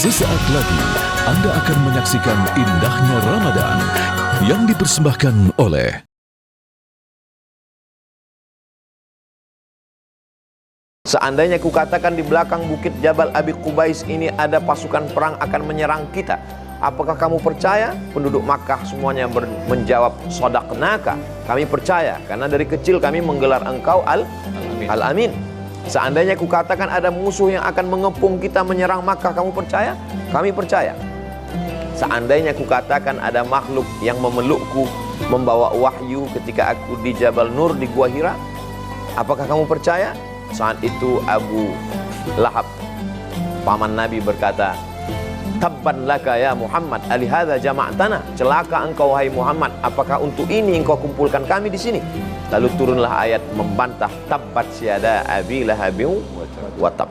Sesaat lagi Anda akan menyaksikan indahnya Ramadan yang dipersembahkan oleh Seandainya kukatakan di belakang bukit Jabal Abi Qubais ini ada pasukan perang akan menyerang kita, apakah kamu percaya? Penduduk Makkah semuanya menjawab, sodaqnaka, kami percaya, karena dari kecil kami menggelar engkau Al-Amin. Seandainya kukatakan ada musuh yang akan mengepung kita menyerang Makkah, kamu percaya? Kami percaya. Seandainya kukatakan ada makhluk yang memelukku, membawa wahyu ketika aku di Jabal Nur di Gua Hira, apakah kamu percaya? Saat itu Abu Lahab, paman Nabi, berkata, tabban laka ya Muhammad, alihadza jama'tana, celaka engkau wahai Muhammad, apakah untuk ini engkau kumpulkan kami di sini? Lalu turunlah ayat membantah, tabbat syada abi lahabin wa tab.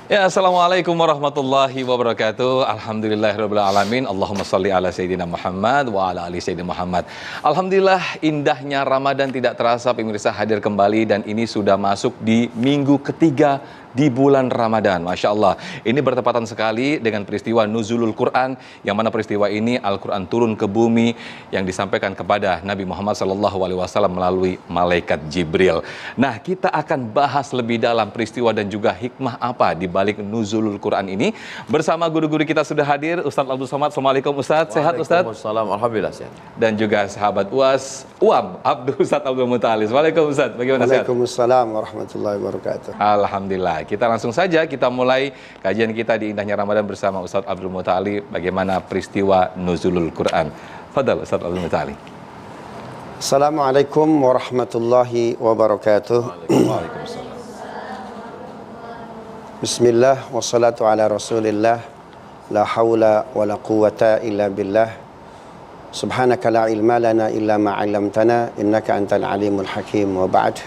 Ya, assalamualaikum warahmatullahi wabarakatuh. Alhamdulillahirabbil alamin. Allahumma shalli ala sayyidina Muhammad wa ala ali sayyidina Muhammad. Alhamdulillah, indahnya Ramadan tidak terasa pemirsa hadir kembali, dan ini sudah masuk di minggu ketiga di bulan Ramadan. Masya Allah, ini bertepatan sekali dengan peristiwa Nuzulul Quran, yang mana peristiwa ini Al-Quran turun ke bumi yang disampaikan kepada Nabi Muhammad SAW melalui malaikat Jibril. Nah, kita akan bahas lebih dalam peristiwa dan juga hikmah apa di balik Nuzulul Quran ini. Bersama guru-guru kita sudah hadir, Ustadz Abdul Somad. Assalamualaikum Ustadz, sehat Ustadz? Waalaikumsalam, alhamdulillah sehat. Dan juga sahabat UAM, Ustadz Abdul Muttalib. Waalaikumsalam Ustadz, bagaimana sehat? Waalaikumsalam warahmatullahi wabarakatuh. Alhamdulillah. Kita langsung saja kita mulai kajian kita di indahnya Ramadan bersama Ustadz Abdul Muttalib, bagaimana peristiwa Nuzulul Quran. Fadal Ustadz Abdul Muttalib. Assalamualaikum warahmatullahi wabarakatuh. Waalaikumsalam. Bismillah wassalatu ala rasulillah, la hawla wa la quwata illa billah, subhanaka la ilma lana illa ma 'allamtana innaka antal alimul hakim. Wa ba'd.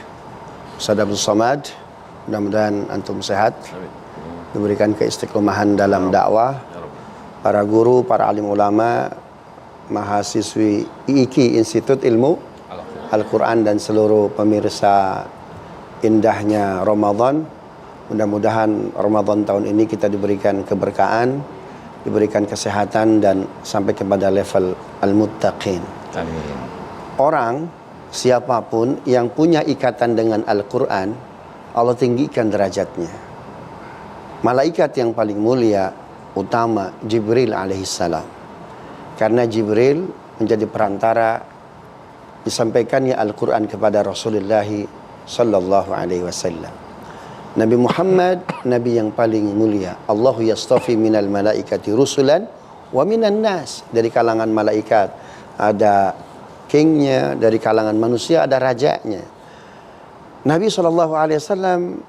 Ustadz Abdul Somad, mudah-mudahan antum sehat, diberikan keistiqomahan dalam dakwah. Para guru, para alim ulama, mahasiswi IIKI, Institut Ilmu Al-Quran, dan seluruh pemirsa indahnya Ramadan. Mudah-mudahan Ramadan tahun ini kita diberikan keberkahan, diberikan kesehatan, dan sampai kepada level al-muttaqin. Amin. Orang siapapun yang punya ikatan dengan Al-Quran, Allah tinggikan derajatnya. Malaikat yang paling mulia, utama, Jibril alaihissalam. Karena Jibril menjadi perantara disampaikannya Al-Quran kepada Rasulullah sallallahu alaihi wasallam. Nabi Muhammad, Nabi yang paling mulia. Allahu yastafi minal malaikati rusulan wa minan nas. Dari kalangan malaikat ada kingnya, dari kalangan manusia ada rajanya. Nabi SAW,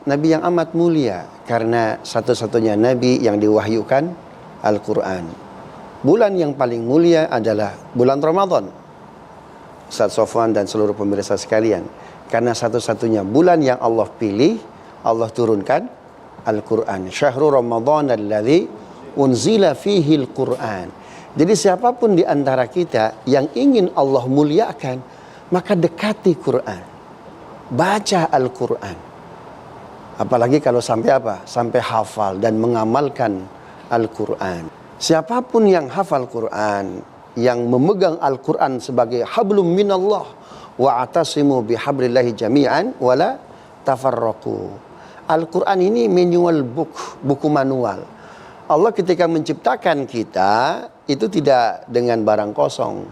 Nabi yang amat mulia, karena satu-satunya Nabi yang diwahyukan Al-Quran. Bulan yang paling mulia adalah bulan Ramadan, Ustaz Sofwan dan seluruh pemirsa sekalian, karena satu-satunya bulan yang Allah pilih, Allah turunkan Al-Quran. Syahrul Ramadan alladzi unzila fihi Al-Quran. Jadi siapapun di antara kita yang ingin Allah muliakan, maka dekati Quran, baca Al-Quran. Apalagi kalau sampai apa? Sampai hafal dan mengamalkan Al-Quran. Siapapun yang hafal Quran, yang memegang Al-Quran sebagai hablum minallah, wa atasimu bihablillahi jami'an wala tafarraqu. Al-Quran ini manual book, buku manual. Allah ketika menciptakan kita itu tidak dengan barang kosong.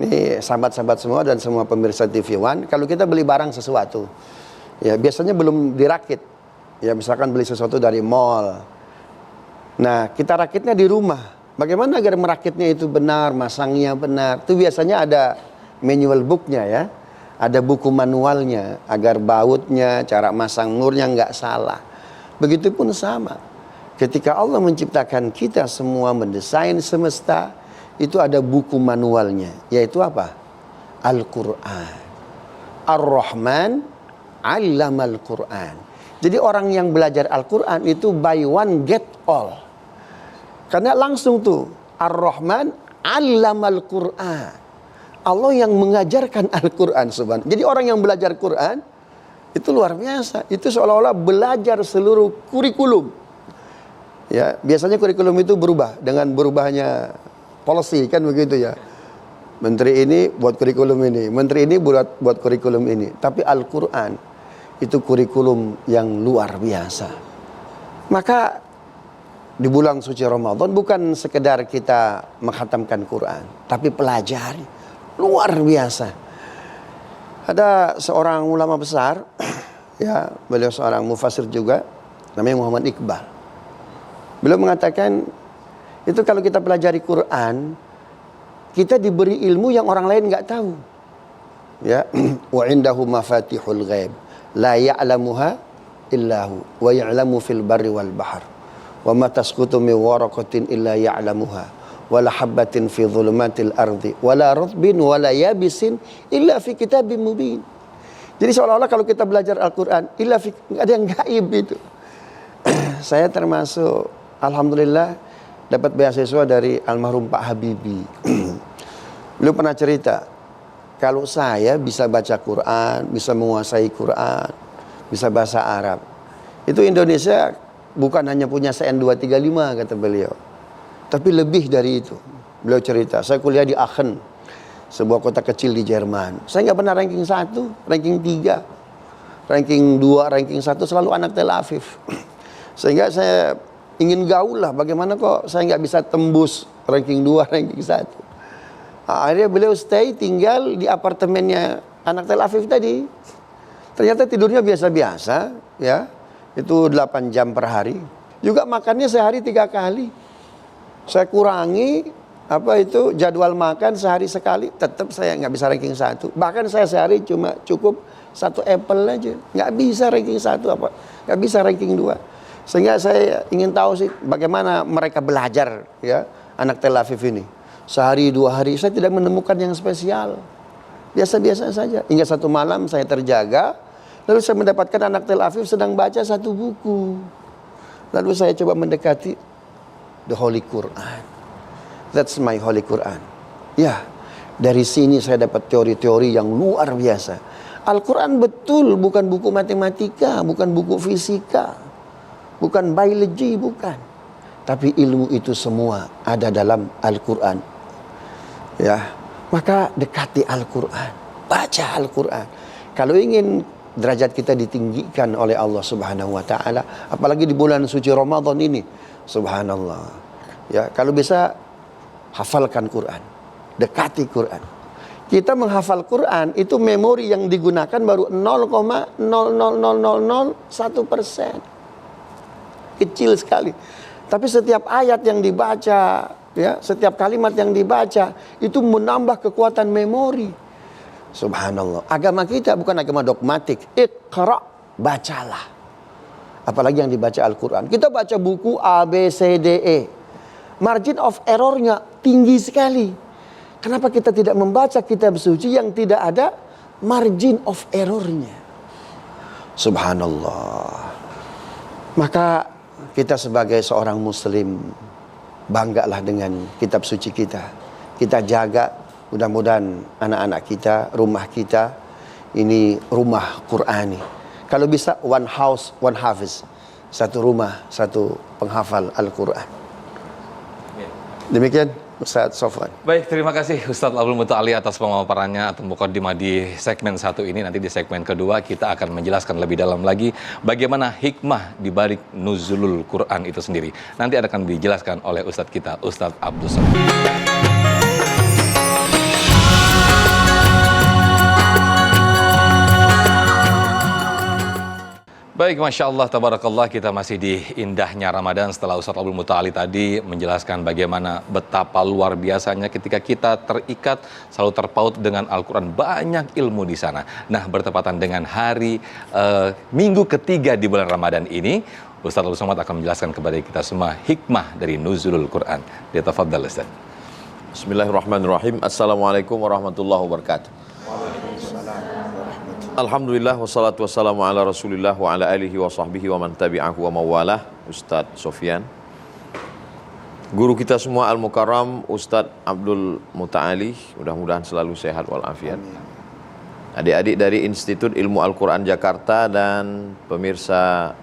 Ini sahabat-sahabat semua dan semua pemirsa TV One, kalau kita beli barang sesuatu, ya biasanya belum dirakit. Ya misalkan beli sesuatu dari mall. Nah, kita rakitnya di rumah. Bagaimana agar merakitnya itu benar, masangnya benar? Itu biasanya ada manual booknya ya. Ada buku manualnya agar bautnya, cara masang murnya nggak salah. Begitupun sama. Ketika Allah menciptakan kita semua, mendesain semesta, itu ada buku manualnya, yaitu apa? Al-Quran. Ar-Rahman 'allamal Qur'an. Jadi orang yang belajar Al-Qur'an itu buy one get all. Karena langsung tuh Ar-Rahman 'allamal Qur'an. Allah yang mengajarkan Al-Qur'an subhanahu. Jadi orang yang belajar Qur'an itu luar biasa. Itu seolah-olah belajar seluruh kurikulum. Ya, biasanya kurikulum itu berubah dengan berubahnya policy, kan begitu ya. Menteri ini buat kurikulum ini, menteri ini buat kurikulum ini. Tapi Al-Qur'an itu kurikulum yang luar biasa. Maka di bulan suci Ramadan bukan sekedar kita menghatamkan Quran, tapi pelajari. Luar biasa. Ada seorang ulama besar, ya, beliau seorang mufassir juga, namanya Muhammad Iqbal. Beliau mengatakan, itu kalau kita pelajari Quran, kita diberi ilmu yang orang lain nggak tahu. Ya, wa indahu mafatihul ghaib, la ya'lamuha illahu, wa ya'lamu fil barri wal bahr, wa ma tasqutu min waraqatin illa ya'lamuha, wala habbatin fi dhulumatil ardi wala ratbin wala yabisin illa fi kitabim mubin. Jadi seolah-olah kalau kita belajar Al-Qur'an illa fi, enggak ada yang gaib itu. Saya termasuk alhamdulillah dapat beasiswa dari almarhum Pak Habibie. Beliau pernah cerita, kalau saya bisa baca Quran, bisa menguasai Quran, bisa bahasa Arab, itu Indonesia bukan hanya punya CN235 kata beliau, tapi lebih dari itu. Beliau cerita, saya kuliah di Aachen, sebuah kota kecil di Jerman. Saya nggak pernah ranking 1, ranking 3, ranking 2, ranking 1 selalu anak Tel Aviv. Sehingga saya ingin gaul lah, bagaimana kok saya nggak bisa tembus ranking 2, ranking 1. Akhirnya beliau stay, tinggal di apartemennya anak Tel Aviv tadi. Ternyata tidurnya biasa-biasa, ya. Itu 8 jam per hari. Juga makannya sehari 3 kali. Saya kurangi jadwal makan sehari sekali, tetap saya nggak bisa ranking 1. Bahkan saya sehari cuma cukup 1 apple aja, nggak bisa ranking 1 nggak bisa ranking 2. Sehingga saya ingin tahu sih bagaimana mereka belajar, ya, anak Tel Aviv ini. Sehari 2 hari saya tidak menemukan yang spesial, biasa-biasa saja. Hingga satu malam saya terjaga, lalu saya mendapatkan anak Tel Aviv sedang baca satu buku. Lalu saya coba mendekati the Holy Quran. That's my Holy Quran. Ya, dari sini saya dapat teori-teori yang luar biasa. Al-Quran betul bukan buku matematika, bukan buku fisika, bukan biologi, bukan. Tapi ilmu itu semua ada dalam Al-Quran. Ya, maka dekati Al-Quran, baca Al-Quran. Kalau ingin derajat kita ditinggikan oleh Allah Subhanahu wa taala, apalagi di bulan suci Ramadan ini, subhanallah. Ya, kalau bisa hafalkan Quran, dekati Quran. Kita menghafal Quran itu memori yang digunakan baru 0,00001%. Kecil sekali. Tapi setiap ayat yang dibaca, ya, setiap kalimat yang dibaca itu menambah kekuatan memori. Subhanallah. Agama kita bukan agama dogmatik. Iqra, bacalah. Apalagi yang dibaca Al-Quran. Kita baca buku A, B, C, D, E. Margin of errornya tinggi sekali. Kenapa kita tidak membaca kitab suci yang tidak ada margin of errornya? Subhanallah. Maka kita sebagai seorang muslim banggalah dengan kitab suci kita. Kita jaga, mudah-mudahan anak-anak kita, rumah kita ini rumah Qur'ani. Kalau bisa one house, one hafiz. Satu rumah, satu penghafal Al-Quran. Demikian Ustaz Sofwan. Baik, terima kasih Ustaz Abdul Muta'ali atas pemaparannya atau mukadimah di segmen 1 ini. Nanti di segmen kedua kita akan menjelaskan lebih dalam lagi bagaimana hikmah di balik nuzulul Quran itu sendiri. Nanti akan dijelaskan oleh Ustaz kita, Ustaz Abdul Somad. Baik, Masya Allah, Tabarakallah, kita masih di indahnya Ramadan setelah Ustaz Abdul Muta'ali tadi menjelaskan bagaimana betapa luar biasanya ketika kita terikat, selalu terpaut dengan Al-Quran, banyak ilmu di sana. Nah, bertepatan dengan hari minggu ketiga di bulan Ramadan ini, Ustaz Abdul Somad akan menjelaskan kepada kita semua hikmah dari nuzulul Quran. Dia tafadhal, Ustaz. Bismillahirrahmanirrahim. Assalamualaikum warahmatullahi wabarakatuh. Alhamdulillah wassalatu wassalamu ala Rasulillah wa ala alihi wa sahbihi wa man tabi'ahu wa mawalah. Ustadz Sofyan, guru kita semua Al-Mukarram Ustadz Abdul Muta'ali, mudah-mudahan selalu sehat walafiat. Adik-adik dari Institut Ilmu Al-Quran Jakarta dan pemirsa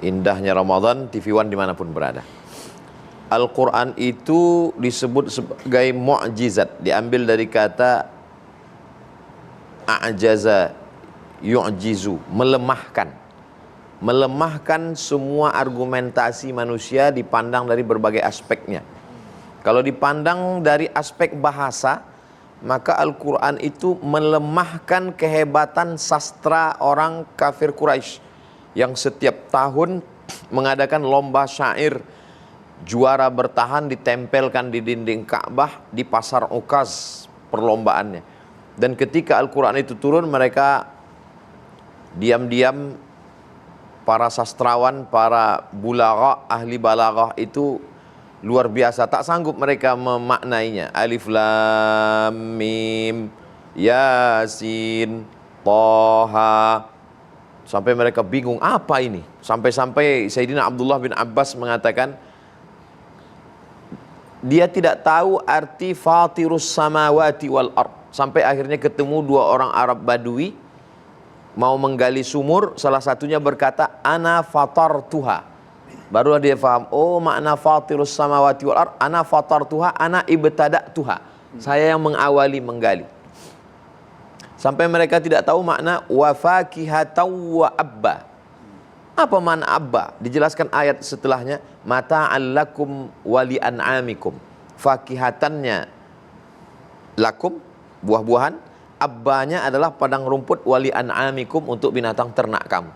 indahnya Ramadan TV One dimanapun berada. Al-Quran itu disebut sebagai mu'jizat, diambil dari kata a'jaza yu'jizu, melemahkan. Melemahkan semua argumentasi manusia dipandang dari berbagai aspeknya. Kalau dipandang dari aspek bahasa, maka Al-Quran itu melemahkan kehebatan sastra orang kafir Quraisy yang setiap tahun mengadakan lomba syair, juara bertahan ditempelkan di dinding Ka'bah, di pasar Ukaz perlombaannya. Dan ketika Al-Quran itu turun, mereka diam-diam, para sastrawan, para bulaghah, ahli balaghah itu luar biasa, tak sanggup mereka memaknainya. Alif lam mim yasin toha, sampai mereka bingung apa ini. Sampai-sampai Sayyidina Abdullah bin Abbas mengatakan dia tidak tahu arti fatirus samawati wal ard. Sampai akhirnya ketemu dua orang Arab Badui mau menggali sumur, salah satunya berkata ana fatartuha. Barulah dia faham, oh makna fatirus samawati wal ard, ana fatartuha, ana ibtada'tuha. Saya yang mengawali menggali. Sampai mereka tidak tahu makna wa fakihatan wa abba. Apa makna abba? Dijelaskan ayat setelahnya, mata'al lakum wa li an'amikum. Fakihatannya lakum, buah-buahan, abbanya adalah padang rumput, wali an'amikum, untuk binatang ternak kamu.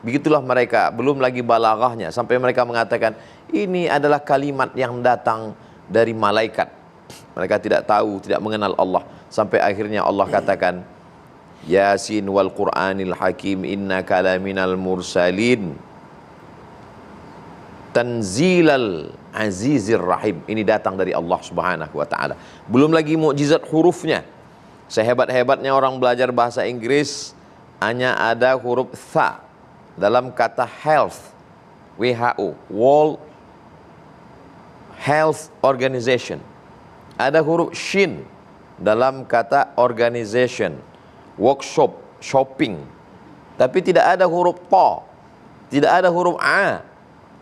Begitulah mereka, belum lagi balaghahnya, sampai mereka mengatakan ini adalah kalimat yang datang dari malaikat. Mereka tidak tahu, tidak mengenal Allah. Sampai akhirnya Allah katakan, Yasin wal Qur'anil Hakim innaka laminal mursalin tanzilal azizir rahim. Ini datang dari Allah Subhanahu wa taala. Belum lagi mukjizat hurufnya. Sehebat-hebatnya orang belajar bahasa Inggris, hanya ada huruf tha dalam kata health, WHO, World Health Organization. Ada huruf shin dalam kata organization, workshop, shopping. Tapi tidak ada huruf ta, tidak ada huruf a,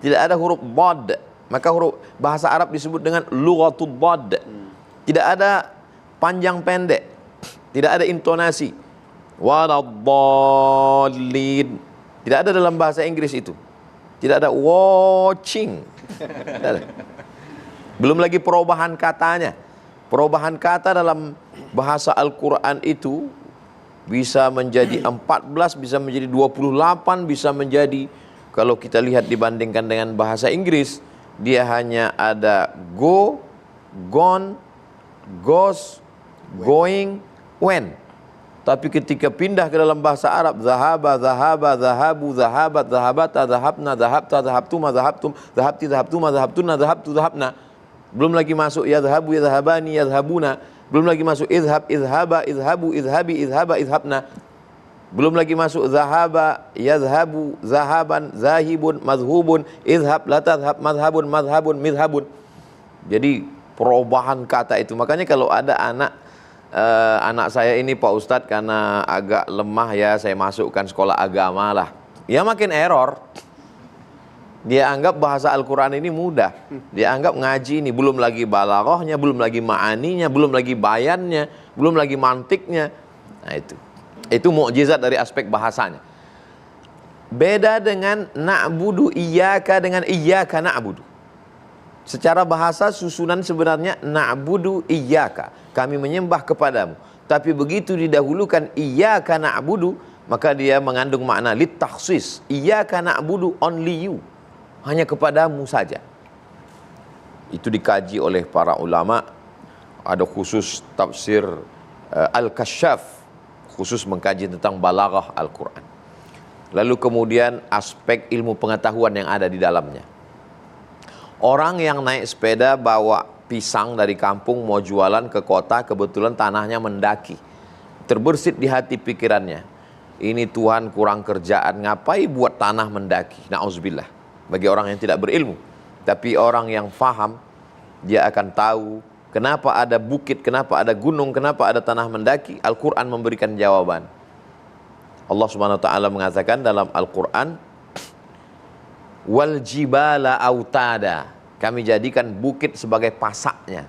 tidak ada huruf bod. Maka huruf bahasa Arab disebut dengan lughatul bod. Tidak ada panjang pendek, tidak ada intonasi. Waladdallin, tidak ada dalam bahasa Inggris itu. Tidak ada watching. Tidak ada. Belum lagi perubahan katanya. Perubahan kata dalam bahasa Al-Quran itu bisa menjadi 14, bisa menjadi 28, bisa menjadi, kalau kita lihat dibandingkan dengan bahasa Inggris, dia hanya ada go, gone, goes, going, when. Tapi ketika pindah ke dalam bahasa Arab, zahaba, zahaba, zahabu, zahabat, zahabata, zahabna, zahabta, zahabtuma, zahabtum, zahabti, zahabtuma, zahabtuna, zahabtu, zahabna. Belum lagi masuk yadhabu, yadhabani, yadhabuna. Belum lagi masuk idhab, idhaba, idhabu, idhabi, idhaba, idhabna. Belum lagi masuk zahaba, yadhabu, zahaban, zahibun, madhubun, idhab, latadhab, madhabun, madhabun, midhabun. Jadi perubahan kata itu. Makanya kalau ada anak saya ini Pak Ustadz karena agak lemah ya, saya masukkan sekolah agama lah. Ya makin error. Dia anggap bahasa Al-Quran ini mudah. Dia anggap ngaji ini, belum lagi balaghahnya, belum lagi ma'aninya, belum lagi bayannya, belum lagi mantiknya. Nah itu mukjizat dari aspek bahasanya. Beda dengan na'budu iyyaka dengan iyyaka na'budu. Secara bahasa susunan sebenarnya na'budu iyyaka, kami menyembah kepadamu. Tapi begitu didahulukan iyyaka na'budu, maka dia mengandung makna litakhsis. Iyyaka na'budu, only you, hanya kepadamu saja. Itu dikaji oleh para ulama. Ada khusus tafsir Al-Kasyaf, khusus mengkaji tentang balaghah Al-Quran. Lalu kemudian aspek ilmu pengetahuan yang ada di dalamnya. Orang yang naik sepeda bawa pisang dari kampung mau jualan ke kota, kebetulan tanahnya mendaki. terbersit di hati pikirannya, ini Tuhan kurang kerjaan, ngapain buat tanah mendaki, na'udzubillah, bagi orang yang tidak berilmu. Tapi orang yang faham, dia akan tahu kenapa ada bukit, kenapa ada gunung, kenapa ada tanah mendaki. Al-Quran memberikan jawaban. Allah Subhanahu wa ta'ala mengatakan dalam Al-Quran, wal jibala autada, kami jadikan bukit sebagai pasaknya.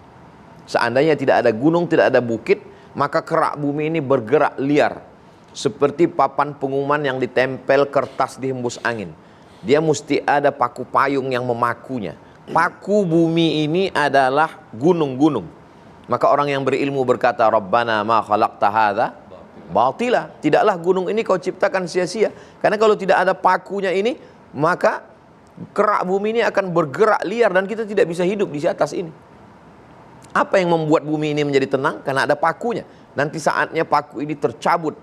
Seandainya tidak ada gunung, tidak ada bukit, maka kerak bumi ini bergerak liar, seperti papan pengumuman yang ditempel kertas dihembus angin. Dia mesti ada paku payung yang memakunya. Paku bumi ini adalah gunung-gunung. Maka orang yang berilmu berkata, Rabbana ma khalaqta hadza batila, tidaklah gunung ini kau ciptakan sia-sia. Karena kalau tidak ada pakunya ini, maka kerak bumi ini akan bergerak liar dan kita tidak bisa hidup di atas ini. Apa yang membuat bumi ini menjadi tenang? Karena ada pakunya. Nanti saatnya paku ini tercabut.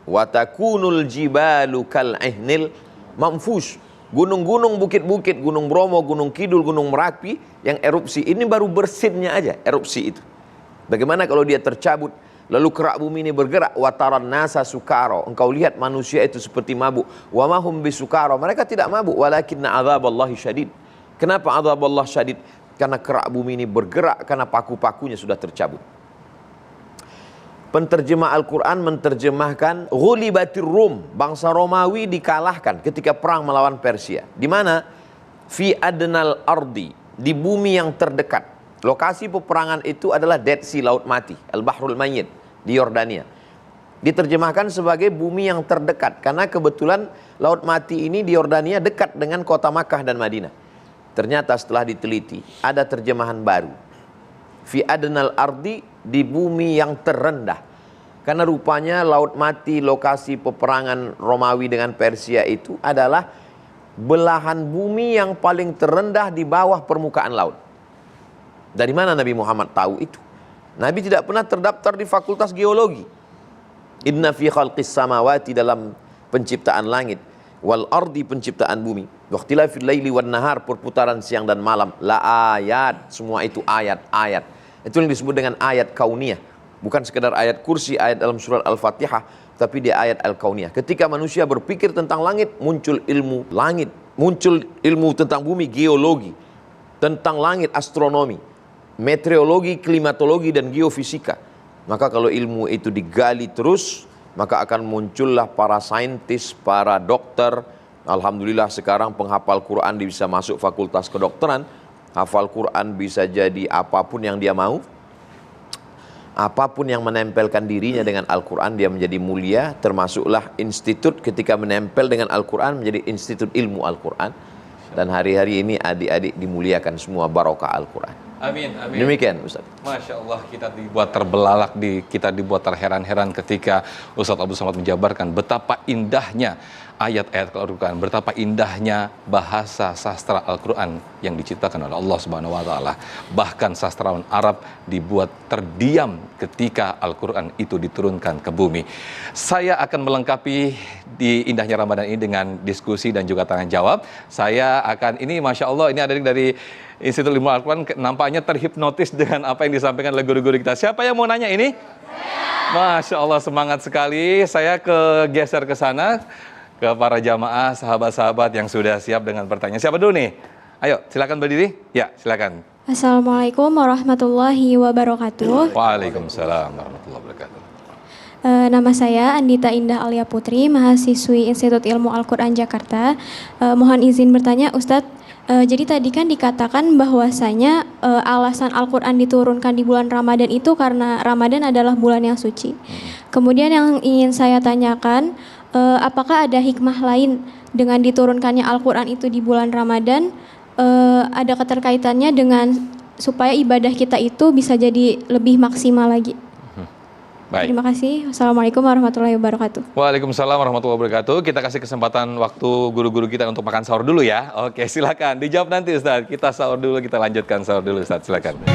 Wa takunul jibalu kal ihnil manfush. Gunung-gunung, bukit-bukit, Gunung Bromo, Gunung Kidul, Gunung Merapi yang erupsi, ini baru bersinnya aja erupsi itu. Bagaimana kalau dia tercabut, lalu kerak bumi ini bergerak, wataran nasa sukaro, engkau lihat manusia itu seperti mabuk, wa mahum bisukaro, mereka tidak mabuk, walakinna adzaballahi syadid. Kenapa adzaballah syadid? Karena kerak bumi ini bergerak, karena paku-pakunya sudah tercabut. Penterjemah Al-Quran menerjemahkan ghulibatir Rum, bangsa Romawi dikalahkan ketika perang melawan Persia. Di mana? Fi adnal ardi, di bumi yang terdekat. Lokasi peperangan itu adalah Dead Sea, Laut Mati, Al-Bahrul Mayyit, di Yordania. Diterjemahkan sebagai bumi yang terdekat, karena kebetulan Laut Mati ini di Yordania dekat dengan kota Makkah dan Madinah. Ternyata setelah diteliti, ada terjemahan baru. Fi adnal ardi, di bumi yang terendah. Karena rupanya Laut Mati, lokasi peperangan Romawi dengan Persia itu adalah belahan bumi yang paling terendah di bawah permukaan laut. Dari mana Nabi Muhammad tahu itu? Nabi tidak pernah terdaftar di fakultas geologi. Inna fi khalqis samawati, dalam penciptaan langit, wal ardi, penciptaan bumi, waqtilafil laili wan nahar, perputaran siang dan malam, la ayat, semua itu ayat-ayat. Itu yang disebut dengan ayat kauniyah. Bukan sekedar ayat kursi, ayat dalam surat Al-Fatihah, tapi dia ayat Al-Kauniyah. Ketika manusia berpikir tentang langit, muncul ilmu langit, muncul ilmu tentang bumi, geologi, tentang langit, astronomi, meteorologi, klimatologi, dan geofisika. Maka kalau ilmu itu digali terus, maka akan muncullah para saintis, para dokter. Alhamdulillah sekarang penghafal Quran bisa masuk fakultas kedokteran. Hafal Quran bisa jadi apapun yang dia mau. Apapun yang menempelkan dirinya dengan Al-Quran, dia menjadi mulia. Termasuklah institut ketika menempel dengan Al-Quran menjadi institut ilmu Al-Quran. Dan hari-hari ini adik-adik dimuliakan semua barokah Al-Quran. Amin, amin. Demikian Ustaz. Masya Allah, kita dibuat terbelalak, kita dibuat terheran-heran ketika Ustaz Abdul Somad menjabarkan betapa indahnya ayat-ayat Al-Quran, betapa indahnya bahasa sastra Al-Quran yang diciptakan oleh Allah Subhanahu wa Ta'ala. Bahkan sastrawan Arab dibuat terdiam ketika Al-Quran itu diturunkan ke bumi. Saya akan melengkapi di indahnya Ramadan ini dengan diskusi dan juga tanya jawab. Saya akan, ini Masya Allah, ini ada dari Institut Ilmu Al-Quran, nampaknya terhipnotis dengan apa yang disampaikan oleh guru-guru kita. Siapa yang mau nanya ini? Masya Allah, semangat sekali. Saya geser ke sana, ke para jamaah, sahabat-sahabat yang sudah siap dengan pertanyaan. Siapa dulu nih? Ayo, silakan berdiri. Ya, silakan. Assalamualaikum warahmatullahi wabarakatuh. Waalaikumsalam warahmatullahi wabarakatuh. Nama saya Andita Indah Alia Putri, mahasiswi Institut Ilmu Al-Quran Jakarta. Mohon izin bertanya, Ustadz. Jadi tadi kan dikatakan bahwasanya alasan Al-Quran diturunkan di bulan Ramadan itu karena Ramadan adalah bulan yang suci. Kemudian yang ingin saya tanyakan, apakah ada hikmah lain dengan diturunkannya Al-Quran itu di bulan Ramadan? Ada keterkaitannya dengan supaya ibadah kita itu bisa jadi lebih maksimal lagi. Baik. Terima kasih. Wassalamualaikum warahmatullahi wabarakatuh. Waalaikumsalam warahmatullahi wabarakatuh. Kita kasih kesempatan waktu guru-guru kita untuk makan sahur dulu ya. Oke, silakan. Dijawab nanti Ustaz. Kita sahur dulu, kita lanjutkan sahur dulu Ustaz. Silakan.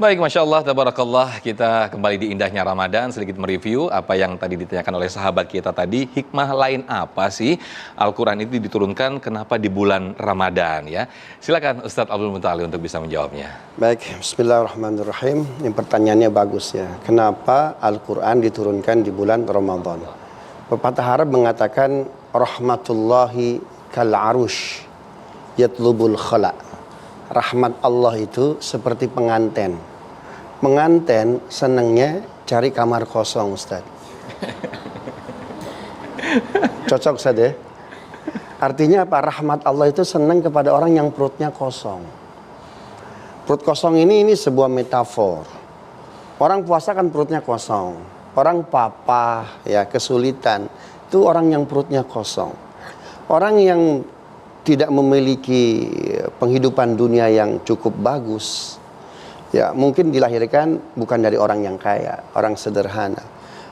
Baik, Masya Allah, tabarakallah, kita kembali di indahnya Ramadan, sedikit mereview apa yang tadi ditanyakan oleh sahabat kita tadi, hikmah lain apa sih Al-Quran itu diturunkan, kenapa di bulan Ramadan ya. Silakan Ustadz Abdul Mutali untuk bisa menjawabnya. Baik, bismillahirrahmanirrahim. Ini pertanyaannya bagus ya. Kenapa Al-Quran diturunkan di bulan Ramadan? Pepatah Arab mengatakan, rahmatullahi kal arush yatlubul khala. Rahmat Allah itu seperti penganten. Penganten senangnya cari kamar kosong, Ustaz. Cocok, Ustaz ya? Artinya apa? Rahmat Allah itu senang kepada orang yang perutnya kosong. Perut kosong ini sebuah metafor. Orang puasa kan perutnya kosong. Orang papa, ya kesulitan. Itu orang yang perutnya kosong. Orang yang tidak memiliki penghidupan dunia yang cukup bagus, ya mungkin dilahirkan bukan dari orang yang kaya, orang sederhana.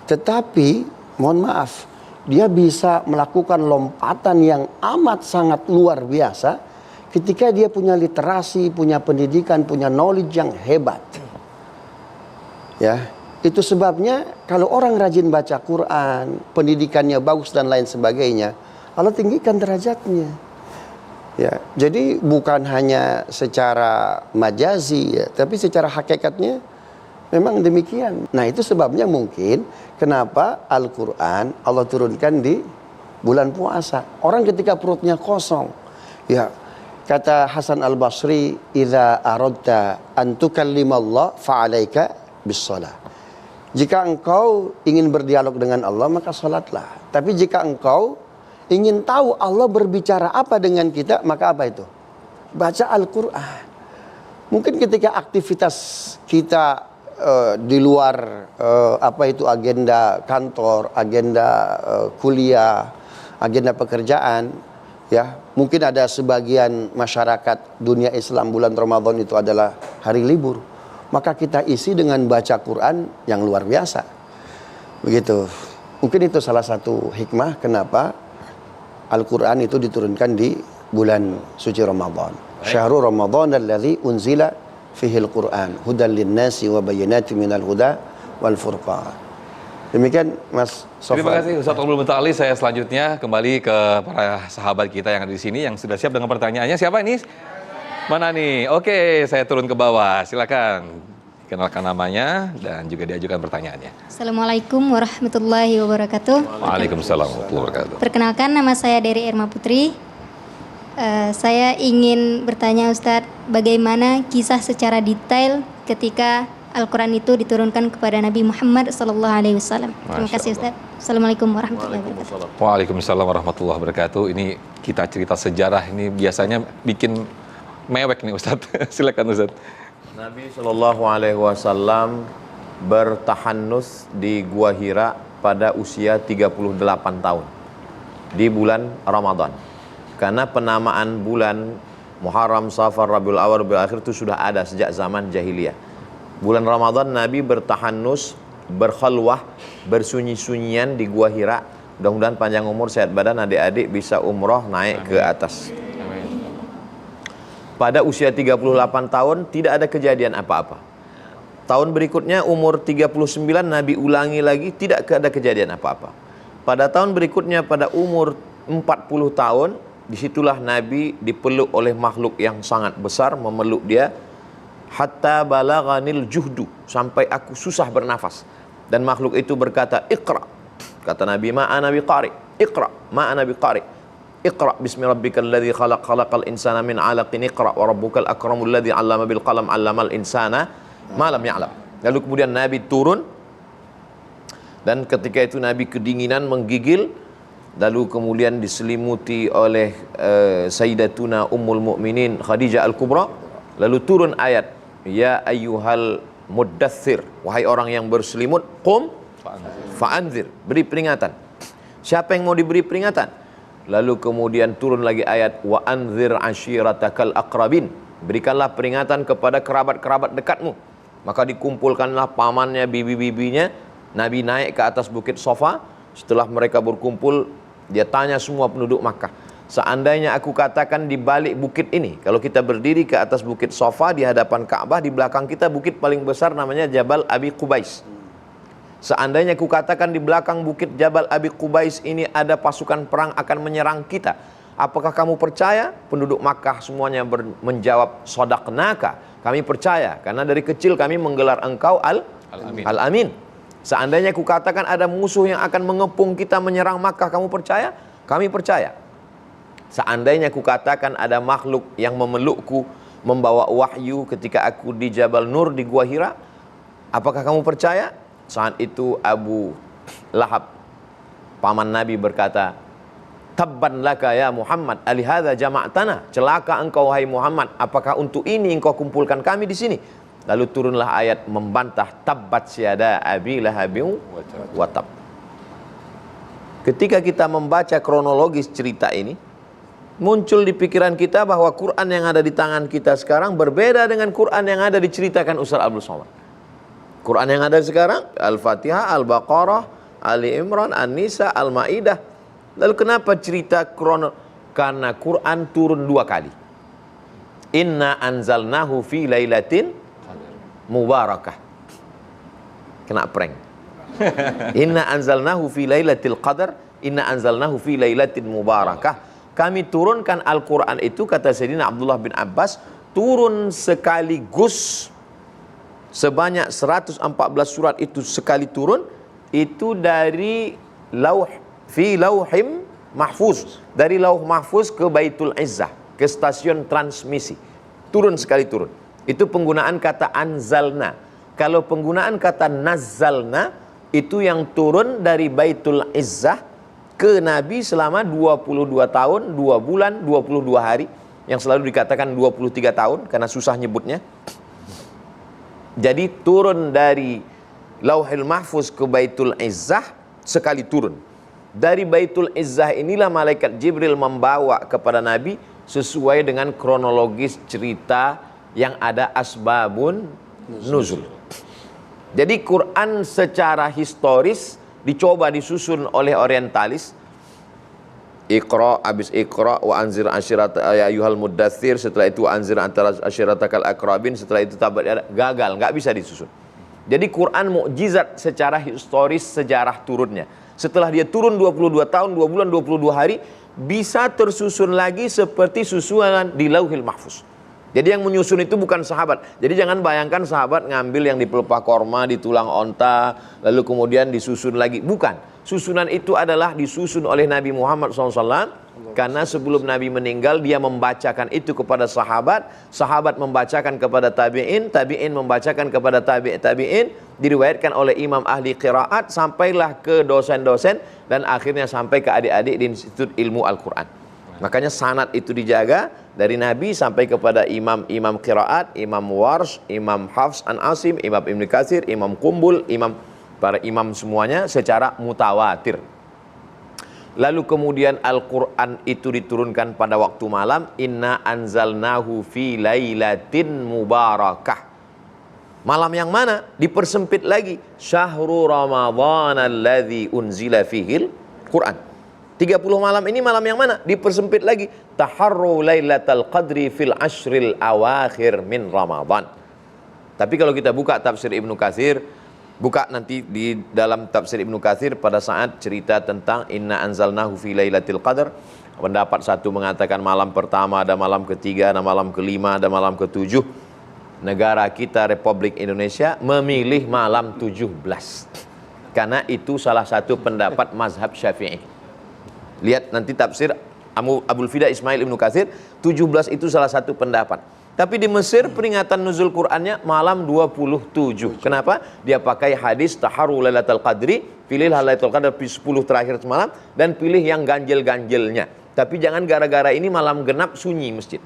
Tetapi, mohon maaf, dia bisa melakukan lompatan yang amat sangat luar biasa ketika dia punya literasi, punya pendidikan, punya knowledge yang hebat. Ya, itu sebabnya kalau orang rajin baca Quran, pendidikannya bagus dan lain sebagainya, Allah tinggikan derajatnya. Ya, jadi bukan hanya secara majazi ya, tapi secara hakikatnya memang demikian. Nah, itu sebabnya mungkin kenapa Al-Quran Allah turunkan di bulan puasa. Orang ketika perutnya kosong, ya kata Hasan Al-Basri, "Idza aradta an tukallimallah fa'alaika bis-shalah." Jika engkau ingin berdialog dengan Allah, maka salatlah. Tapi jika engkau ingin tahu Allah berbicara apa dengan kita, maka apa itu? Baca Al-Quran. Mungkin ketika aktivitas kita di luar apa itu agenda kantor, agenda kuliah, agenda pekerjaan, ya mungkin ada sebagian masyarakat dunia Islam bulan Ramadan itu adalah hari libur, maka kita isi dengan baca Quran yang luar biasa. Begitu. Mungkin itu salah satu hikmah kenapa Al-Quran itu diturunkan di bulan suci Ramadan. Syahrul Ramadan alladzi unzila fihi al-Quran hudan lin-nasi wa bayyinatin minal huda wal furqan. Demikian Mas Sofwan. Terima kasih Ustadz Abdul Mutali. Saya selanjutnya kembali ke para sahabat kita yang ada di sini yang sudah siap dengan pertanyaannya. Siapa ini? Mana nih? Oke, saya turun ke bawah. Silakan. Kenalkan namanya dan juga diajukan pertanyaannya. Assalamualaikum warahmatullahi wabarakatuh. Waalaikumsalam warahmatullahi wabarakatuh. Perkenalkan, nama saya Dery Irma Putri. Saya ingin bertanya Ustadz, bagaimana kisah secara detail ketika Al-Quran itu diturunkan kepada Nabi Muhammad SAW. Terima kasih Ustadz. Assalamualaikum warahmatullahi wabarakatuh. Waalaikumsalam warahmatullahi wabarakatuh. Ini kita cerita sejarah ini biasanya bikin mewek nih Ustadz. Silakan Ustadz. Nabi SAW bertahannus di Gua Hira pada usia 38 tahun di bulan Ramadan. Karena penamaan bulan Muharram, Safar, Rabiul Awal, Rabiul Akhir itu sudah ada sejak zaman jahiliyah. Bulan Ramadan Nabi bertahannus, berkhalwah, bersunyi-sunyian di Gua Hira. Mudah-mudahan panjang umur, sehat badan, adik-adik bisa umroh naik ke atas. Pada usia 38 tahun tidak ada kejadian apa-apa. Tahun berikutnya umur 39 Nabi ulangi lagi, tidak ada kejadian apa-apa. Pada tahun berikutnya pada umur 40 tahun, disitulah Nabi dipeluk oleh makhluk yang sangat besar, memeluk dia. Hatta balaghanil juhdu, sampai aku susah bernafas. Dan makhluk itu berkata, "Iqra." Kata Nabi, "Ma'ana biqari." "Iqra, ma'ana biqari." "Iqra bismi rabbikal ladzi khalaq, khalaqal insana min 'alaqin, iqra wa rabbukal akramul ladzi 'allama bil qalam, 'allamal insana ma lam ya'lam." Lalu kemudian Nabi turun, dan ketika itu Nabi kedinginan, menggigil, lalu kemudian diselimuti oleh Sayyidatuna Ummul Mukminin Khadijah Al-Kubra. Lalu turun ayat, "Ya ayyuhal muddaththir," wahai orang yang berselimut, "qum fa'anzir," beri peringatan. Siapa yang mau diberi peringatan? Lalu kemudian turun lagi ayat, "Wa anzir ashiratakal aqrabin," berikanlah peringatan kepada kerabat-kerabat dekatmu. Maka dikumpulkanlah pamannya, bibi-bibinya. Nabi naik ke atas bukit Safa. Setelah mereka berkumpul, dia tanya semua penduduk Makkah, Seandainya aku katakan di balik bukit ini, kalau kita berdiri ke atas bukit Safa di hadapan Ka'bah, di belakang kita bukit paling besar namanya Jabal Abi Qubais. Seandainya aku katakan di belakang bukit Jabal Abi Qubais ini ada pasukan perang akan menyerang kita, apakah kamu percaya? Penduduk Makkah semuanya menjawab, sodaqnaka, kami percaya, karena dari kecil kami menggelar engkau Al-Amin. Seandainya aku katakan ada musuh yang akan mengepung kita menyerang Makkah, kamu percaya? Kami percaya. Seandainya aku katakan ada makhluk yang memelukku, membawa wahyu ketika aku di Jabal Nur di Gua Hira, apakah kamu percaya? Saat itu Abu Lahab, paman Nabi, berkata, tabban laka ya Muhammad, alihadza jama'tana, celaka engkau wahai Muhammad, apakah untuk ini engkau kumpulkan kami di sini? Lalu turunlah ayat membantah, tabbat syada abi lahabin wa tab. Ketika kita membaca kronologis cerita ini, muncul di pikiran kita bahwa Quran yang ada di tangan kita sekarang berbeda dengan Quran yang ada diceritakan Ustaz Abdul Somad. Quran yang ada sekarang Al-Fatihah, Al-Baqarah, Ali Imran, An-Nisa, Al-Maidah. Lalu kenapa cerita karena Quran turun 2 kali. Inna anzalnahu fi lailatin mubarakah. Kena prank. Inna anzalnahu fi lailatul qadar, inna anzalnahu fi lailatin mubarakah. Kami turunkan Al-Quran itu, kata Sayyidina Abdullah bin Abbas, turun sekaligus sebanyak 114 surat itu sekali turun, itu dari fi lauhim mahfuz, dari lauh mahfuz ke Baitul Izzah, ke stasiun transmisi, turun sekali turun. Itu penggunaan kata anzalna. Kalau penggunaan kata nazzalna, itu yang turun dari Baitul Izzah ke Nabi selama 22 tahun, 2 bulan, 22 hari, yang selalu dikatakan 23 tahun karena susah nyebutnya. Jadi turun dari Lauhil Mahfuz ke Baitul Izzah sekali turun. Dari Baitul Izzah inilah malaikat Jibril membawa kepada Nabi sesuai dengan kronologis cerita yang ada asbabun nuzul. Jadi Quran secara historis dicoba disusun oleh orientalis. Iqra, habis Iqra wa anzir asyirat ya ayyuhal muddatsir, setelah itu anzir antara asyiratakal aqrabin, setelah itu tabat, gagal, nggak bisa disusun. Jadi Quran mukjizat secara historis sejarah turunnya. Setelah dia turun 22 tahun, 2 bulan, 22 hari, bisa tersusun lagi seperti susunan di Lauhil Mahfuz. Jadi yang menyusun itu bukan sahabat. Jadi jangan bayangkan sahabat ngambil yang di pelepah korma, di tulang onta, lalu kemudian disusun lagi. Bukan. Susunan itu adalah disusun oleh Nabi Muhammad SAW. Karena sebelum Nabi meninggal, dia membacakan itu kepada sahabat. Sahabat membacakan kepada tabi'in. Tabi'in membacakan kepada tabi'in. Diriwayatkan oleh imam ahli qiraat. Sampailah ke dosen-dosen. Dan akhirnya sampai ke adik-adik di Institut Ilmu Al-Quran. Makanya sanad itu dijaga dari Nabi sampai kepada imam qiraat, imam Warsh, imam Hafs an Asim, imam Ibn Katsir, imam Kumbul, para imam semuanya secara mutawatir. Lalu kemudian Al-Quran itu diturunkan pada waktu malam. Inna anzalnahu fi lailatin mubarakah. Malam yang mana? Dipersempit lagi. Syahrul Ramadhan alladzi unzila fihil Quran. 30 malam ini malam yang mana? Dipersempit lagi. Taharru lailatal qadri fil ashril awakhir min Ramadan. Tapi kalau kita buka tafsir Ibnu Katsir, buka nanti di dalam tafsir Ibnu Katsir pada saat cerita tentang inna anzalnahu fi lailatul qadar, pendapat satu mengatakan malam pertama, ada malam ketiga, ada malam kelima, ada malam ketujuh. Negara kita Republik Indonesia memilih malam 17. Karena itu salah satu pendapat mazhab Syafi'i. Lihat nanti tafsir Abul Fida Ismail Ibnu Katsir, 17 itu salah satu pendapat. Tapi di Mesir peringatan nuzul Qur'annya malam 27. Kenapa? Dia pakai hadis taharu lailatul qadri, pilih lailatul qadar 10 terakhir semalam dan pilih yang ganjil-ganjilnya. Tapi jangan gara-gara ini malam genap sunyi masjid.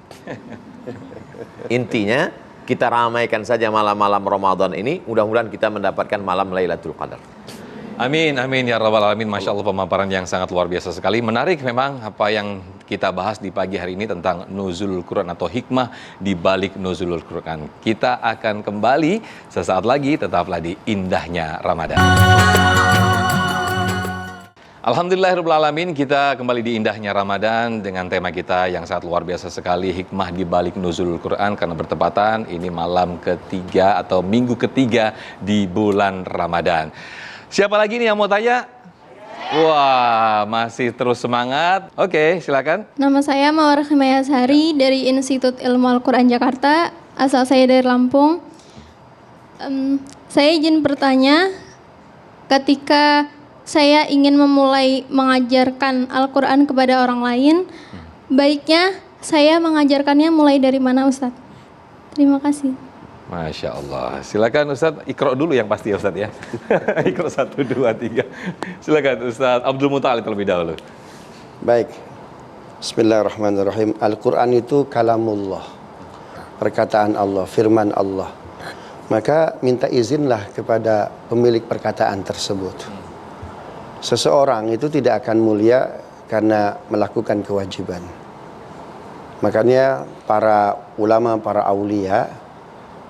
Intinya kita ramaikan saja malam-malam Ramadan ini, mudah-mudahan kita mendapatkan malam Lailatul Qadar. Amin, amin ya rabbal alamin. Masya Allah, pemaparan yang sangat luar biasa sekali. Menarik memang apa yang kita bahas di pagi hari ini tentang nuzulul Quran atau hikmah di balik nuzulul Quran. Kita akan kembali sesaat lagi, tetaplah di Indahnya Ramadan. Alhamdulillahirrahmanirrahim, kita kembali di indahnya Ramadan dengan tema kita yang sangat luar biasa sekali, hikmah di balik nuzulul Quran, karena bertepatan ini malam ketiga atau minggu ketiga di bulan Ramadan. Siapa lagi nih yang mau tanya? Wah, masih terus semangat. Oke, silakan. Nama saya Mawar Khimayasari dari Institut Ilmu Al-Quran Jakarta. Asal saya dari Lampung. Saya izin bertanya, ketika saya ingin memulai mengajarkan Al-Quran kepada orang lain, baiknya saya mengajarkannya mulai dari mana, Ustadz? Terima kasih. Masya Allah. Silakan Ustadz, Iqra dulu yang pasti ya Ustadz ya. Iqra 1, 2, 3. Silakan Ustadz Abdul Muthalib terlebih dahulu. Baik. Bismillahirrahmanirrahim. Al-Quran itu kalamullah, perkataan Allah, firman Allah. Maka minta izinlah kepada pemilik perkataan tersebut. Seseorang itu tidak akan mulia karena melakukan kewajiban. Makanya para ulama, para aulia,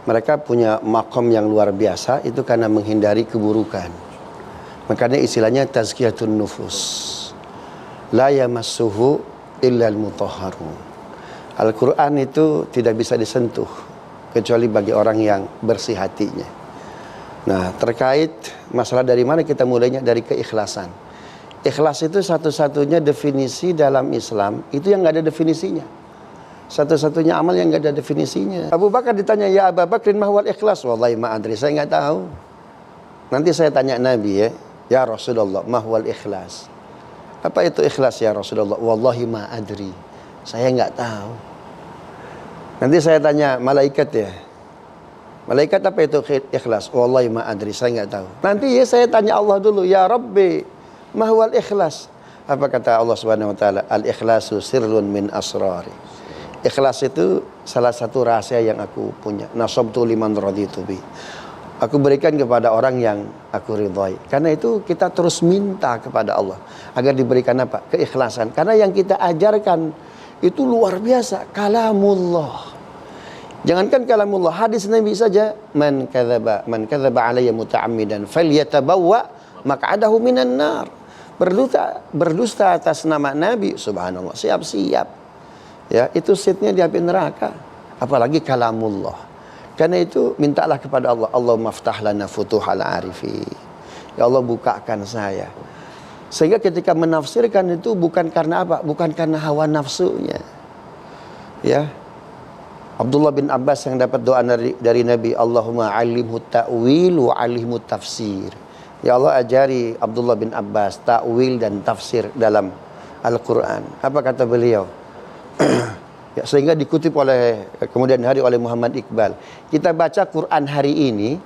mereka punya makom yang luar biasa itu karena menghindari keburukan. Makanya istilahnya tazkiyatun nufus. La yamassuhu illa al-mutahharun. Al-Quran itu tidak bisa disentuh kecuali bagi orang yang bersih hatinya. Nah, terkait masalah dari mana kita mulainya, dari keikhlasan. Ikhlas itu satu-satunya definisi dalam Islam itu yang nggak ada definisinya. Satu-satunya amal yang nggak ada definisinya. Abu Bakar ditanya, ya Abu Bakrin mahwal ikhlas? Wallahi ma'adri, saya nggak tahu. Nanti saya tanya Nabi ya Rasulullah mahwal ikhlas. Apa itu ikhlas ya Rasulullah? Wallahi ma'adri, saya nggak tahu. Nanti saya tanya malaikat ya. Malaikat apa itu ikhlas? Wallahi ma'adri, saya nggak tahu. Nanti saya tanya Allah dulu, ya Rabbi, mahwal ikhlas. Apa kata Allah Subhanahu wa taala? Al-ikhlasu sirrun min asrari. Ikhlas itu salah satu rahasia yang aku punya. Nasabtu liman raditu bi. Aku berikan kepada orang yang aku ridhai. Karena itu kita terus minta kepada Allah agar diberikan apa? Keikhlasan. Karena yang kita ajarkan itu luar biasa, kalamullah. Jangankan kalamullah, hadis Nabi saja, man kadzaba alayya muta'ammidan falyatabawwa maq'adahu minan nar. Berdusta atas nama Nabi, subhanallah, siap-siap. Ya, itu seatnya di api neraka. Apalagi kalamullah. Karena itu mintalah kepada Allah, Allahumma ftah lana futuhal arifi. Ya Allah, bukakan saya. Sehingga ketika menafsirkan itu bukan karena apa? Bukan karena hawa nafsunya. Ya. Abdullah bin Abbas yang dapat doa dari Nabi, Allahumma alimhu ta'wil wa alimhu tafsir. Ya Allah, ajari Abdullah bin Abbas ta'wil dan tafsir dalam Al-Quran. Apa kata beliau? Ya, sehingga dikutip oleh kemudian hari oleh Muhammad Iqbal. Kita baca Quran hari ini,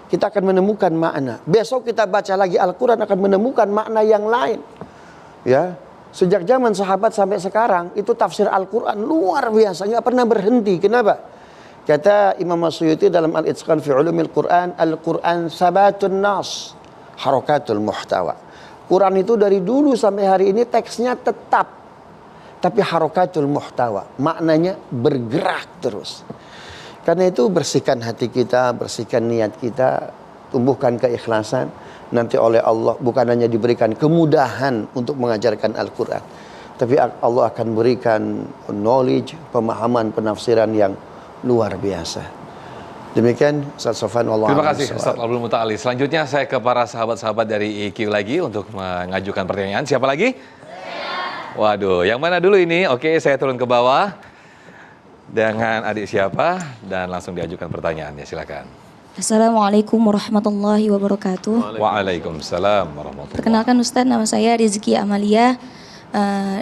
kita akan menemukan makna. Besok kita baca lagi Al-Quran akan menemukan makna yang lain. Ya. Sejak zaman sahabat sampai sekarang itu tafsir Al-Quran luar biasa, nggak pernah berhenti. Kenapa? Kata Imam Suyuti dalam Al-Itqan fi Ulumil Quran, Al-Quran sabatun nas, harakatul muhtawa. Quran itu dari dulu sampai hari ini teksnya tetap, tapi harakatul muhtawa, maknanya bergerak terus. Karena itu bersihkan hati kita, bersihkan niat kita, tumbuhkan keikhlasan. Nanti oleh Allah bukan hanya diberikan kemudahan untuk mengajarkan Al-Quran, tapi Allah akan berikan knowledge, pemahaman, penafsiran yang luar biasa. Demikian Ustaz Sofan. Terima kasih Ustaz Abdul Muthalib. Selanjutnya saya ke para sahabat-sahabat dari IQ lagi untuk mengajukan pertanyaan. Siapa lagi? Waduh, yang mana dulu ini? Oke, saya turun ke bawah dengan adik siapa dan langsung diajukan pertanyaannya. Silakan. Assalamualaikum warahmatullahi wabarakatuh. Waalaikumsalam warahmatullahi wabarakatuh. Perkenalkan Ustaz, nama saya Rizky Amalia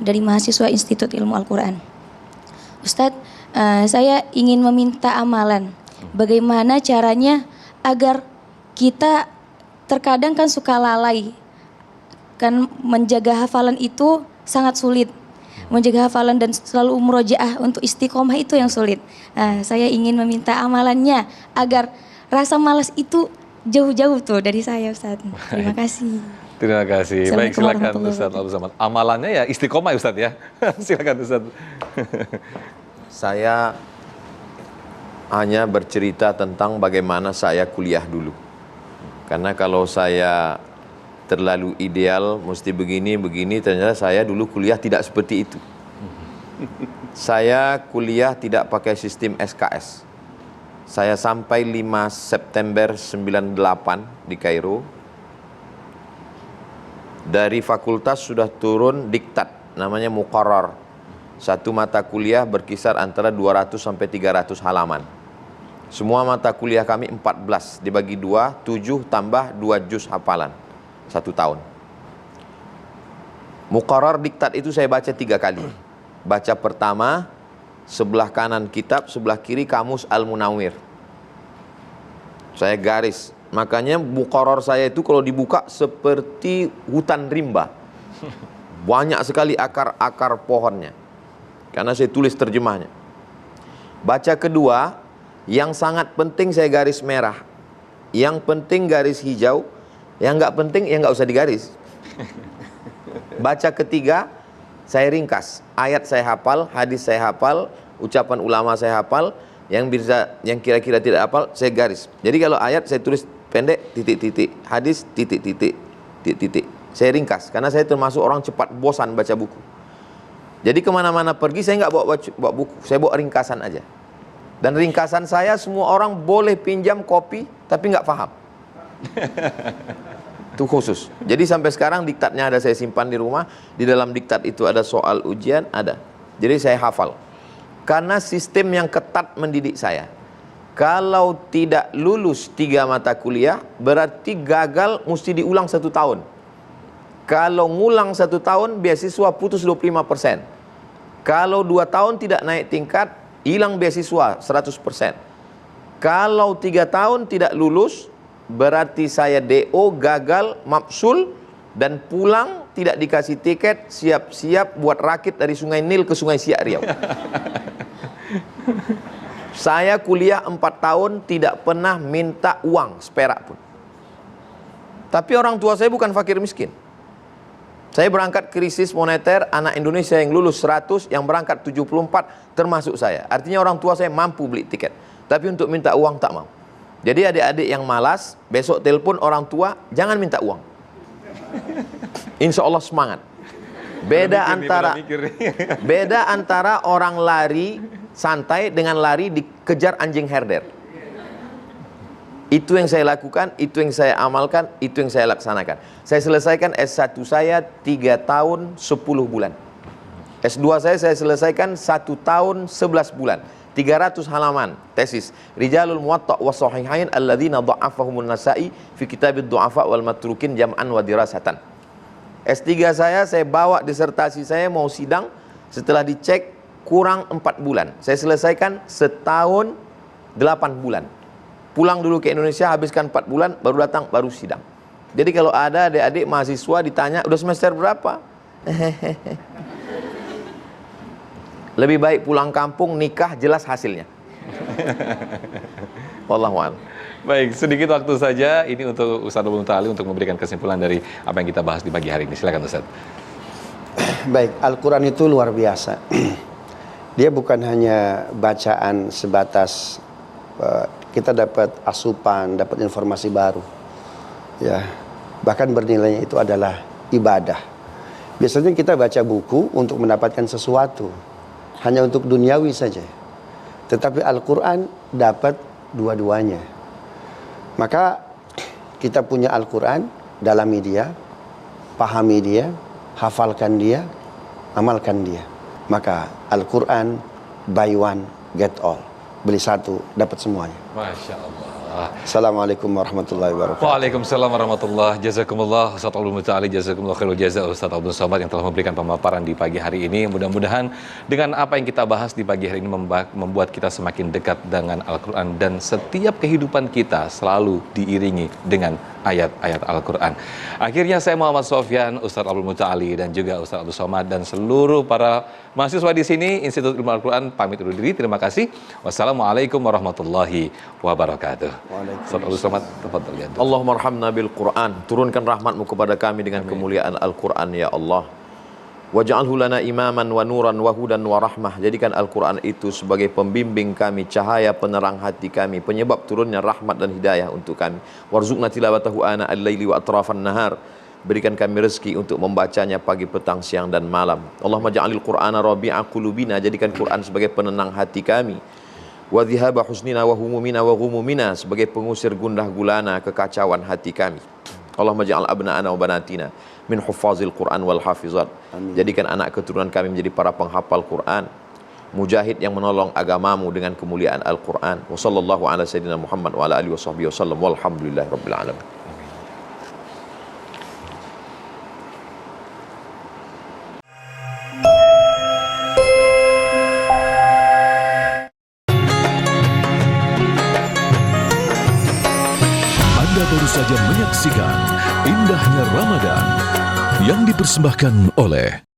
dari mahasiswa Institut Ilmu Al-Quran. Ustaz, saya ingin meminta amalan. Bagaimana caranya agar kita terkadang kan suka lalai. Kan menjaga hafalan itu sangat sulit. Menjaga hafalan dan selalu murojaah untuk istiqomah itu yang sulit. Saya ingin meminta amalannya agar rasa malas itu jauh-jauh tuh dari saya, Ustaz. Terima kasih. Terima kasih. Baik, silakan Ustaz Abdul Samad. Amalannya ya istiqomah Ustaz ya. Silakan Ustaz. Saya hanya bercerita tentang bagaimana saya kuliah dulu. Karena kalau saya terlalu ideal, mesti begini, ternyata saya dulu kuliah tidak seperti itu. Saya kuliah tidak pakai sistem SKS. Saya sampai 5 September 98 di Kairo. Dari fakultas sudah turun diktat, namanya muqarrar. Satu mata kuliah berkisar antara 200 sampai 300 halaman. Semua mata kuliah kami 14, dibagi 2, 7 tambah 2 juz hafalan. 1 tahun. Muqarrar diktat itu saya baca 3 kali. Baca pertama, sebelah kanan kitab, sebelah kiri kamus Al-Munawwir. Saya garis. Makanya muqarrar saya itu kalau dibuka seperti hutan rimba. Banyak sekali akar-akar pohonnya. Karena saya tulis terjemahnya. Baca kedua, yang sangat penting saya garis merah. Yang penting garis hijau. Yang nggak penting ya nggak usah digaris. Baca ketiga, saya ringkas. Ayat saya hafal, hadis saya hafal, ucapan ulama saya hafal. Yang kira-kira tidak hafal, saya garis. Jadi kalau ayat saya tulis pendek, titik-titik. Hadis, titik-titik. Titik-titik. Saya ringkas, karena saya termasuk orang cepat bosan baca buku. Jadi kemana-mana pergi, saya nggak bawa buku. Saya bawa ringkasan aja. Dan ringkasan saya semua orang boleh pinjam kopi, tapi nggak paham. Itu khusus. Jadi sampai sekarang diktatnya ada saya simpan di rumah. Di dalam diktat itu ada soal ujian, ada. Jadi saya hafal. Karena sistem yang ketat mendidik saya. Kalau tidak lulus 3 mata kuliah, berarti gagal mesti diulang 1 tahun. Kalau ngulang 1 tahun, beasiswa putus 25%. Kalau 2 tahun tidak naik tingkat, hilang beasiswa 100%. Kalau 3 tahun tidak lulus, berarti saya DO, gagal, mapsul, dan pulang tidak dikasih tiket, siap-siap buat rakit dari Sungai Nil ke Sungai Siak Riau. Saya kuliah 4 tahun tidak pernah minta uang seperak pun. Tapi orang tua saya bukan fakir miskin. Saya berangkat krisis moneter, anak Indonesia yang lulus 100, yang berangkat 74, termasuk saya. Artinya orang tua saya mampu beli tiket. Tapi untuk minta uang tak mau. Jadi adik-adik yang malas, besok telepon orang tua, jangan minta uang. Insya Allah semangat. Beda antara orang lari santai dengan lari dikejar anjing herder. Itu yang saya lakukan, itu yang saya amalkan, itu yang saya laksanakan. Saya selesaikan S1 saya 3 tahun 10 bulan. S2 saya selesaikan 1 tahun 11 bulan. 300 halaman tesis. Rijalul Muwatta' wa Sahihain alladzina dha'afahumun Nasa'i fi kitabid du'afa wal matrukin jam'an wa dirasatan. S3 saya bawa disertasi saya mau sidang, setelah dicek kurang 4 bulan. Saya selesaikan 1 tahun 8 bulan. Pulang dulu ke Indonesia, habiskan 4 bulan, baru datang, baru sidang. Jadi kalau ada adik-adik mahasiswa ditanya, udah semester berapa? Lebih baik pulang kampung, nikah, jelas hasilnya. Wallahu a'lam. Baik, sedikit waktu saja ini untuk Ustaz Abdul Muta'ali untuk memberikan kesimpulan dari apa yang kita bahas di pagi hari ini. Silakan Ustaz. Baik, Al-Quran itu luar biasa. Dia bukan hanya bacaan sebatas kita dapat asupan, dapat informasi baru. Ya, bahkan bernilainya itu adalah ibadah. Biasanya kita baca buku untuk mendapatkan sesuatu, hanya untuk duniawi saja. Tetapi Al-Quran dapat dua-duanya. Maka kita punya Al-Quran, dalami dia, pahami dia, hafalkan dia, amalkan dia. Maka Al-Quran buy one get all. Beli 1 dapat semuanya. Masya Allah. Assalamualaikum warahmatullahi wabarakatuh. Waalaikumsalam warahmatullahi wabarakatuh. Jazakumullah Ustaz Abdul Muta'ali, jazakumullah khairul jaza Ustaz Abdul Somad yang telah memberikan pemaparan di pagi hari ini. Mudah-mudahan dengan apa yang kita bahas di pagi hari ini membuat kita semakin dekat dengan Al-Quran, dan setiap kehidupan kita selalu diiringi dengan ayat-ayat Al-Quran. Akhirnya saya Muhammad Sofyan, Ustaz Abdul Muta'ali, dan juga Ustaz Abdul Somad dan seluruh para mahasiswa di sini Institut Ilmu Al-Quran pamit undur diri. Terima kasih. Wassalamualaikum warahmatullahi wabarakatuh. Ustaz Abdul Somad, tafadhal ya. Allahumma arhamna bil Qur'an. Turunkan rahmatmu kepada kami dengan kemuliaan Al-Quran ya Allah. Waj'alhu lana imaman wa nuran wa hudan wa rahmah. Jadikan Al-Quran itu sebagai pembimbing kami, cahaya penerang hati kami, penyebab turunnya rahmat dan hidayah untuk kami. Warzuqna tilawatahu ana al-laili wa atrafan nahar. Berikan kami rezeki untuk membacanya pagi, petang, siang dan malam. Allahumma ja'alil Qur'ana rabi'a qulubina, jadikan Quran sebagai penenang hati kami. Wa dhihaba husnina wa humumina wa ghumumina, sebagai pengusir gundah gulana kekacauan hati kami. Allahumma ja'al abna'ana wa banatina min huffazil Qur'an wal hafizat. Jadikan anak keturunan kami menjadi para penghafal Quran, mujahid yang menolong agamamu dengan kemuliaan Al-Quran. Wa sallallahu ala sayyidina Muhammad wa ala alihi wa sahbihi wa sallam walhamdulillahi rabbil alamin. Anda baru saja menyaksikan Indahnya Ramadan yang dipersembahkan oleh